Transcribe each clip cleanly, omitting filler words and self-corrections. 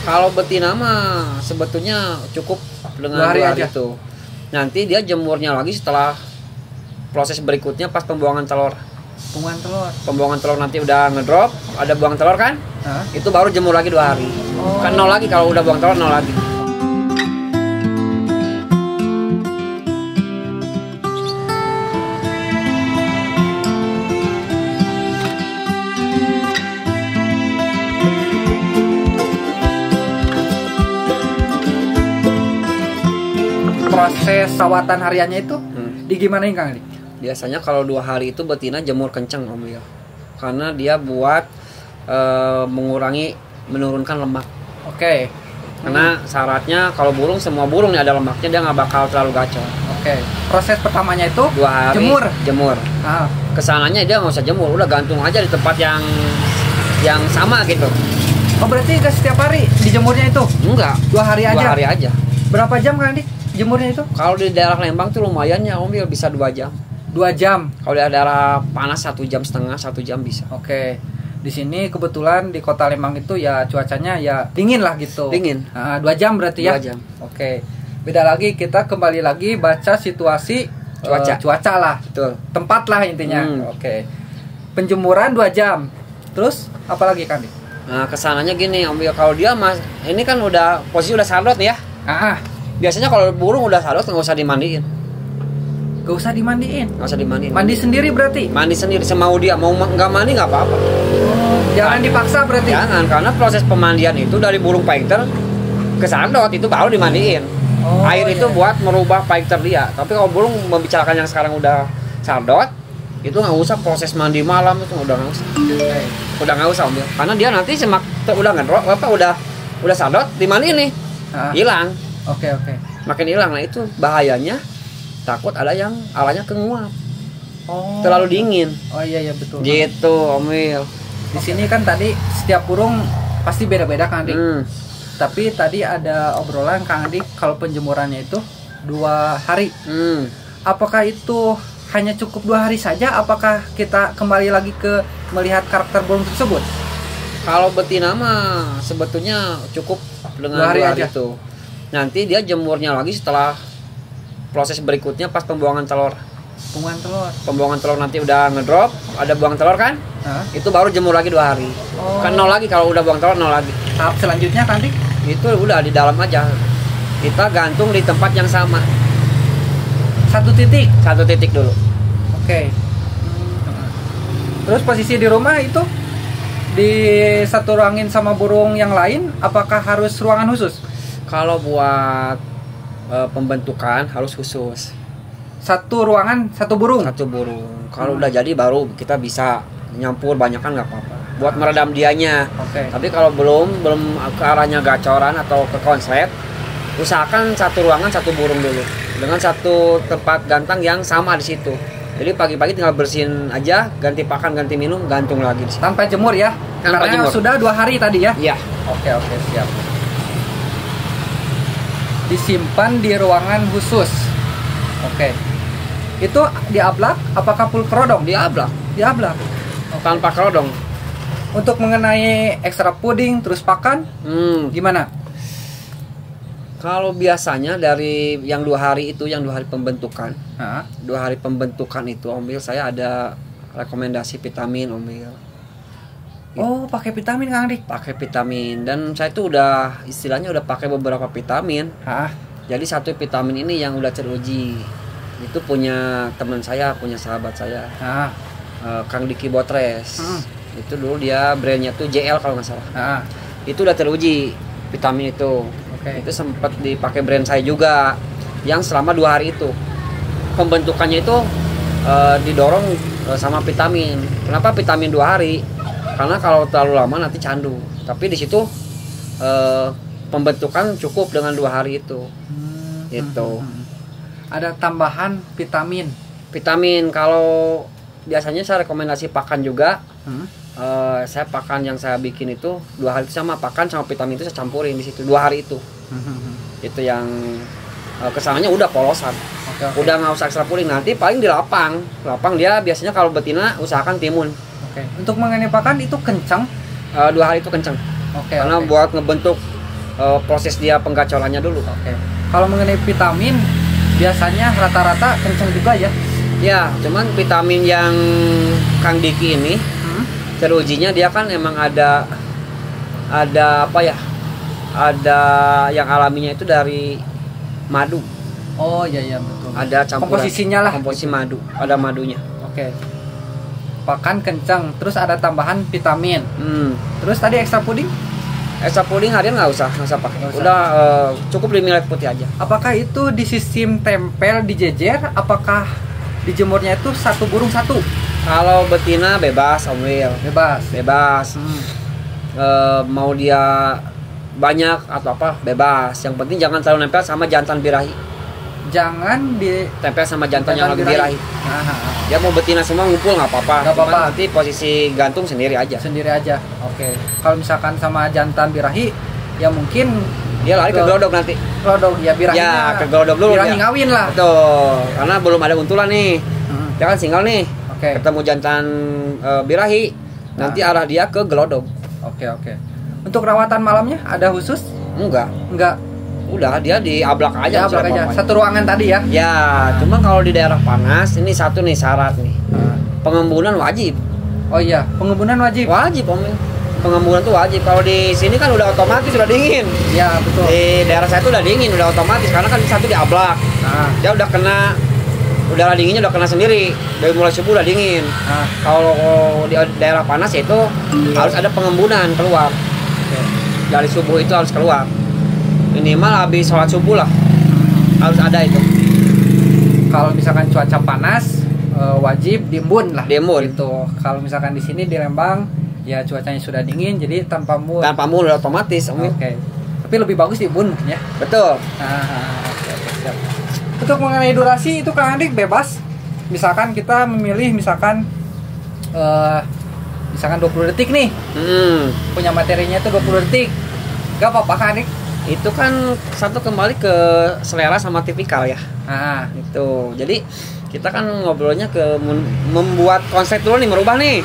Kalau betina mah sebetulnya cukup dengan 2 hari itu. Nanti dia jemurnya lagi setelah proses berikutnya pas pembuangan telur. Pembuangan telur nanti udah ngedrop, ada buang telur kan? Itu baru jemur lagi 2 hari. Kan 0 lagi kalau udah buang telur 0 lagi. Proses sawatan hariannya itu digimanain Kang Adi? Biasanya kalau 2 hari itu betina jemur kenceng Om Wil. Karena dia buat menurunkan lemak. Oke. Karena syaratnya kalau burung, semua burung nih ada lemaknya, dia nggak bakal terlalu gacor. Oke. Proses pertamanya itu 2 hari jemur. Kesananya dia nggak usah jemur, udah gantung aja di tempat yang sama gitu. Oh berarti nggak setiap hari dijemurnya itu? Enggak. 2 hari aja. 2 hari aja. Berapa jam Kang Adi jemurnya itu? Kalau di daerah Lembang tuh lumayan ya Om Wil, bisa 2 jam. 2 jam. Kalau di daerah panas 1,5 jam, 1 jam bisa. Oke. Di sini kebetulan di Kota Lembang itu ya cuacanya ya dingin lah gitu. Dingin. 2 jam berarti ya? 2 jam. Oke. Beda lagi, kita kembali lagi baca situasi cuaca lah. Betul. Tempat lah intinya. Oke. Penjemuran 2 jam. Terus apa lagi Kang Adi? Nah, kesananya gini Om Wil, kalau dia ini kan udah posisi udah sardot nih ya. Biasanya kalau burung udah sardot nggak usah dimandiin. Gak usah dimandiin? Nggak usah dimandiin. Mandi sendiri berarti? Mandi sendiri, semau dia. Mau nggak mandi nggak apa-apa. Jangan dipaksa berarti? Jangan, karena proses pemandian itu dari burung fighter ke sardot itu baru dimandiin. Air itu buat merubah fighter dia. Tapi kalau burung membicarakan yang sekarang udah sardot, itu nggak usah proses mandi malam, itu udah nggak usah. Udah nggak usah Om Wil. Karena dia nanti udah ngedrop, udah sardot, dimandiin nih, hilang. Oke. Makin hilang. Nah itu bahayanya, takut ada yang alanya kenguap. Terlalu dingin. Oh iya betul. Gitu Om Wil. Di sini kan tadi setiap burung pasti beda-beda Kang Adi. Tapi tadi ada obrolan Kang Adi kalau penjemurannya itu 2 hari. Apakah itu hanya cukup 2 hari saja? Apakah kita kembali lagi ke melihat karakter burung tersebut? Kalau betina mah sebetulnya cukup dengan 2 hari itu. Nanti dia jemurnya lagi setelah proses berikutnya pas pembuangan telur. Pembuangan telur nanti udah ngedrop, ada buang telur kan? Itu baru jemur lagi 2 hari. Kan 0 lagi kalau udah buang telur 0 lagi. Tahap selanjutnya nanti? Itu udah di dalam aja. Kita gantung di tempat yang sama. 1 titik? 1 titik dulu. Oke. Terus posisi di rumah itu disatu ruangin sama burung yang lain, apakah harus ruangan khusus? Kalau buat pembentukan harus khusus. 1 ruangan 1 burung? 1 burung. Kalau udah jadi baru kita bisa nyampur banyak kan nggak apa-apa. Buat meredam dianya. Tapi kalau belum ke arahnya gacoran atau ke konslet, usahakan 1 ruangan 1 burung dulu. Dengan 1 tempat gantang yang sama di situ. Jadi pagi-pagi tinggal bersihin aja, ganti pakan, ganti minum, gantung lagi di situ. Tanpa jemur ya? Tanpa Karena jemur. Sudah 2 hari tadi ya? Iya. Oke, siap. Disimpan di ruangan khusus. Oke. Itu diablak? Apakah full kerodong? Diablak. Tanpa kerodong. Untuk mengenai ekstra puding terus pakan, gimana? Kalau biasanya dari yang 2 hari itu, yang 2 hari pembentukan, 2 hari pembentukan itu Om Wil, saya ada rekomendasi vitamin Om Wil. Oh, pakai vitamin Kang Adi? Pakai vitamin, dan saya tuh udah istilahnya udah pakai beberapa vitamin. Jadi 1 vitamin ini yang udah teruji. Itu punya teman saya, punya sahabat saya, Kang Diki Botres. Itu dulu dia brandnya tuh JL kalau nggak salah. Itu udah teruji vitamin itu. Itu sempat dipakai brand saya juga, yang selama 2 hari itu pembentukannya itu didorong sama vitamin. Kenapa vitamin 2 hari? Karena kalau terlalu lama nanti candu. Tapi di situ pembentukan cukup dengan 2 hari itu. Gitu. Ada tambahan vitamin. Kalau biasanya saya rekomendasi pakan juga. Saya pakan yang saya bikin itu 2 hari itu sama pakan sama vitamin itu saya campurin di situ 2 hari itu. Itu yang kesannya udah polosan. Udah nggak usah ekstra puling. Nanti paling di lapang dia biasanya kalau betina usahakan timun. Untuk mengenai pakan itu kencang? 2 hari itu kencang. Karena buat ngebentuk proses dia penggacorannya dulu. Oke. Kalau mengenai vitamin, biasanya rata-rata kencang juga ya? Ya, cuman vitamin yang Kang Diki ini terujinya dia kan emang ada apa ya? Ada yang alaminya itu dari madu. Oh iya betul. Ada campuran komposisinya lah. Komposisi madu, ada madunya. Oke. Pakan kencang, terus ada tambahan vitamin. Terus tadi ekstra puding? Ekstra puding harian nggak usah pakai. Udah cukup 5 ml putih aja. Apakah itu di sistem tempel dijejer? Apakah dijemurnya itu satu burung satu? Kalau betina bebas, Om Wil. Bebas. Mau dia banyak atau apa bebas. Yang penting jangan terlalu nempel sama jantan birahi. Jangan ditempel sama jantan yang lagi birahi. Dia mau betina semua ngumpul nggak apa-apa. Nanti posisi gantung sendiri aja. Oke. Kalau misalkan sama jantan birahi, ya mungkin dia lari ke gelodok nanti. Gelodok ya birahinya. Ya ke gelodok dulu. Birahi ngawin lah. Betul. Karena belum ada untulan nih. Dia kan single nih. Oke. Ketemu jantan birahi, nanti arah dia ke gelodok. Oke. Untuk rawatan malamnya ada khusus? Enggak. Udah dia diablak aja. Satu ruangan tadi ya? Ya, cuma kalau di daerah panas ini satu nih syarat nih. Pengembunan wajib. Oh iya, pengembunan wajib. Wajib, Om. Pengembunan tuh wajib. Kalau di sini kan udah otomatis udah dingin. Iya, betul. Di daerah saya tuh udah dingin, udah otomatis karena kan satu diablak. Dia udah kena udara dinginnya udah kena sendiri. Dari mulai subuh udah dingin. Kalau di daerah panas itu harus ada pengembunan keluar. Dari subuh itu harus keluar. Minimal habis sholat subuh lah harus ada itu. Kalau misalkan cuaca panas wajib diembun lah. Diembun. Gitu. Kalau misalkan di sini di Lembang ya cuacanya sudah dingin jadi tanpa embun. Tanpa embun udah otomatis. Oke. Tapi lebih bagus diembun mungkin ya. Betul. Oke, siap. Untuk mengenai durasi itu Kang Andik bebas. Misalkan kita memilih misalkan 20 detik nih. Punya materinya itu 20 detik. Gak apa-apa Kang Andik. Itu kan satu kembali ke selera sama tipikal ya. Itu. Jadi kita kan ngobrolnya ke membuat konsep dulu nih, merubah nih.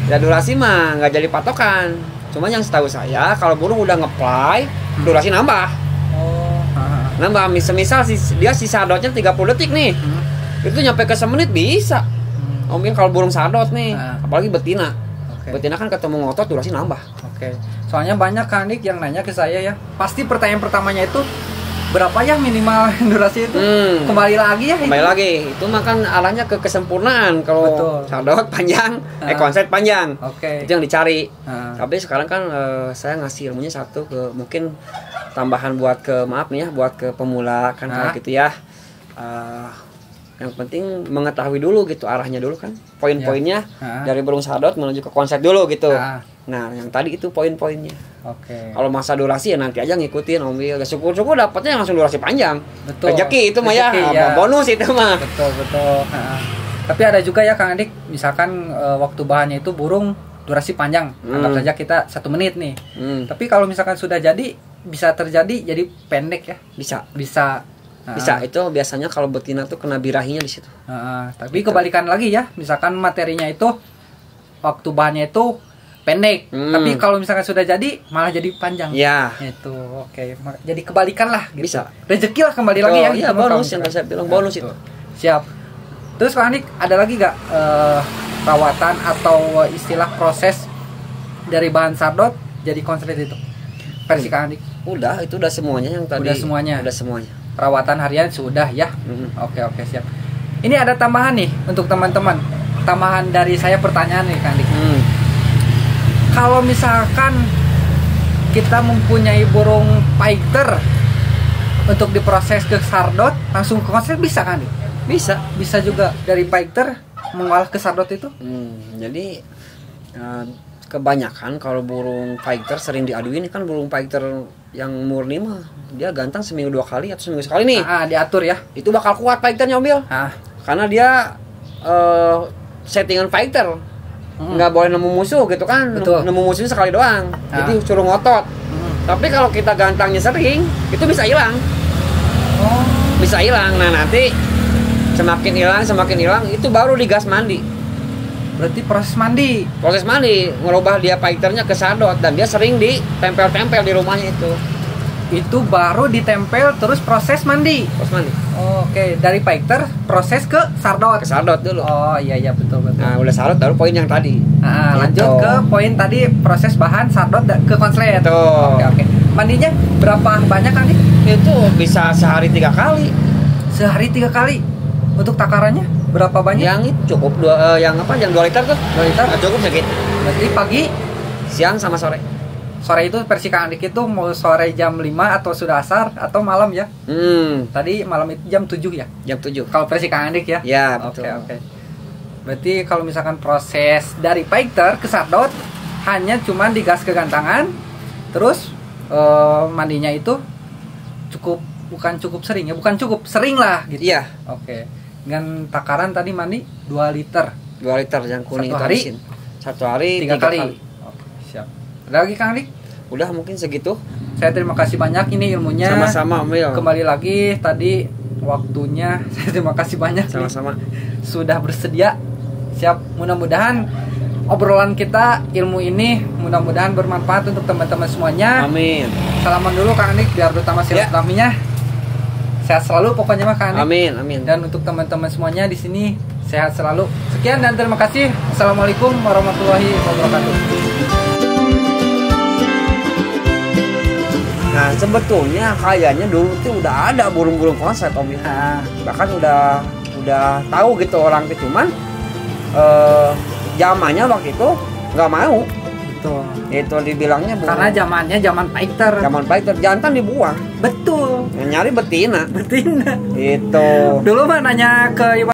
Ya durasi mah nggak jadi patokan. Cuma yang setahu saya kalau burung udah ngeplay, durasi nambah. Nambah. Misal dia si sadotnya 30 detik nih. Itu nyampe ke semenit bisa. Omongin kalau burung sadot nih, apalagi betina. Betina kan ketemu ngotot durasi nambah. Soalnya banyak Kang Andik yang nanya ke saya ya. Pasti pertanyaan pertamanya itu berapa ya minimal durasi itu? Kembali lagi ya. Kembali lagi. Itu mah kan arahnya ke kesempurnaan. Kalau sadot panjang, konsep panjang. Itu yang dicari. Tapi sekarang kan saya ngasih ilmunya satu ke mungkin tambahan buat ke buat ke pemula kan kayak gitu ya. Yang penting mengetahui dulu gitu arahnya dulu kan poin-poinnya dari burung sadot menuju ke konsep dulu gitu. Nah yang tadi itu poin-poinnya. Kalau masa durasi ya nanti aja ngikutin Om Wil. Syukur-syukur dapatnya langsung durasi panjang. Rezeki itu mah ya. Bonus itu mah. Betul. Tapi ada juga ya Kang Andik misalkan waktu bahannya itu burung durasi panjang. Anggap saja kita 1 menit nih. Tapi kalau misalkan sudah jadi bisa terjadi jadi pendek ya. Bisa itu biasanya kalau betina tuh kena birahinya di situ. Tapi kebalikan lagi ya, misalkan materinya itu waktu bahannya itu pendek, tapi kalau misalkan sudah jadi malah jadi panjang. Ya. Itu jadi kebalikan lah. Gitu. Bisa. Rezeki lah kembali lagi ya. Iya bonus yang saya bilang bonus itu. Siap. Terus Kang Andik ada lagi gak perawatan atau istilah proses dari bahan sadot jadi konslet itu? Versi Kang Andik. Itu udah semuanya yang tadi. Udah semuanya. Perawatan harian sudah ya. Oke siap. Ini ada tambahan nih untuk teman-teman. Tambahan dari saya pertanyaan nih Kang Andik. Kalau misalkan kita mempunyai burung fighter untuk diproses ke sardot langsung ke konslet bisa kan? Bisa juga dari fighter mengolah ke sardot itu. Jadi kebanyakan kalau burung fighter sering diaduin kan burung fighter yang murni mah dia gantang seminggu 2 kali atau seminggu sekali nih. Diatur ya. Itu bakal kuat fighternya Om Wil. Karena dia settingan fighter. Nggak boleh nemu musuh gitu kan. Nemu musuhnya sekali doang. Jadi suruh ngotot. Tapi kalau kita gantangnya sering, itu bisa hilang. Bisa hilang. Nah, nanti semakin hilang itu baru digas mandi. Berarti proses mandi ngerubah dia fighternya ke sadot dan dia sering ditempel-tempel di rumahnya itu. itu baru ditempel terus proses mandi. Oke, dari fighter proses ke sardot. Ke sardot dulu. Oh iya betul. Nah udah sardot baru poin yang tadi. Nah, lanjut ke poin tadi proses bahan sardot ke konslet. Oke. Mandinya berapa banyak kan nih? Itu bisa sehari 3 kali. Sehari 3 kali. Untuk takarannya berapa banyak? Yang itu cukup yang 2 liter tuh. 2 liter. Nah, cukup segitu. Berarti pagi, siang sama sore. Sore itu versi Kang Andik itu mau sore jam 5 atau sudah asar atau malam ya? Tadi malam itu jam 7 ya? Jam 7. Kalau versi Kang Andik ya? Ya, betul. Oke. Berarti kalau misalkan proses dari fighter ke sardot hanya cuman digas ke gantangan, terus mandinya itu bukan cukup sering lah gitu. Iya. Oke. Dengan takaran tadi mandi 2 liter. 2 liter yang kuning 1 hari 3 kali. Oke, siap. Ada lagi Kang Andik? Udah mungkin segitu. Saya terima kasih banyak ini ilmunya. Sama-sama, Om. Kembali lagi tadi waktunya. Saya terima kasih banyak. Sama-sama. Sudah bersedia. Siap. Mudah-mudahan obrolan kita, ilmu ini mudah-mudahan bermanfaat untuk teman-teman semuanya. Amin. Salaman dulu Kang Andik biar utama silaturahminya. Sehat selalu pokoknya mah Kang Andik. Amin. Dan untuk teman-teman semuanya di sini sehat selalu. Sekian dan terima kasih. Assalamualaikum warahmatullahi wabarakatuh. Nah sebetulnya kayaknya dulu tuh udah ada burung-burung konslet Om ya. Bahkan udah tahu gitu orang itu, cuman zamannya waktu itu nggak mau. Betul. Itu dibilangnya burung. Karena zamannya zaman fighter. Jantan dibuang. Betul. Nyari betina. Itu. Itu. Dulu mah nanya ke